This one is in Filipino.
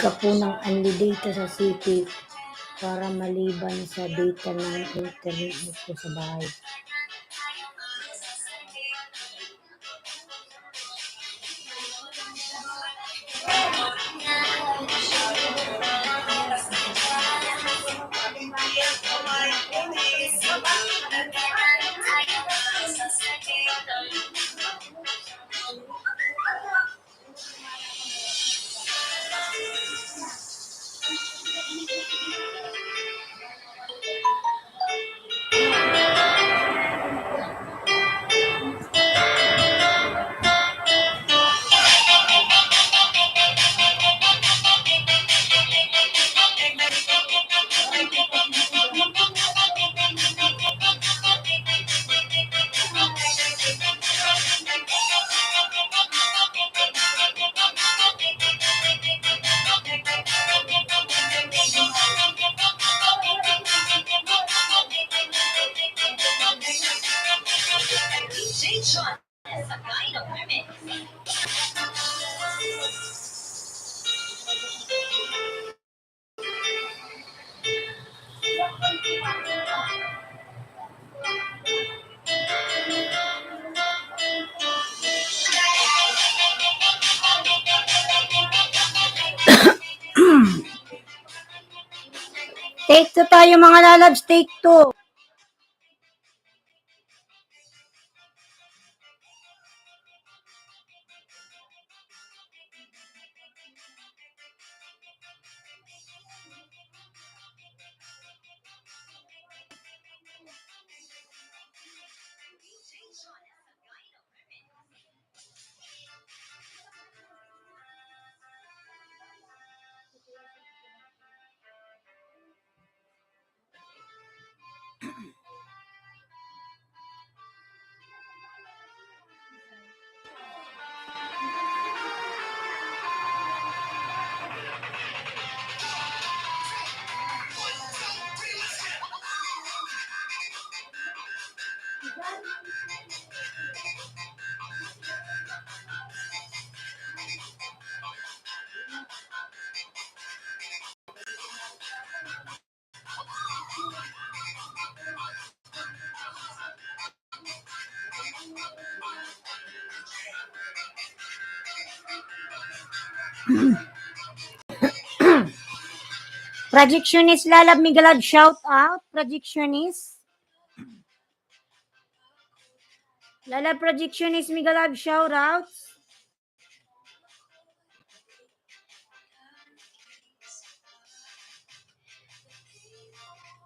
ka po ng unli data sa city para maliban sa data ng internet po sa bahay. Take 2 tayo mga lalabs, take 2. Projectionist lalab migalad, shout out. Projectionist. Lalab projectionist migalad, shout out.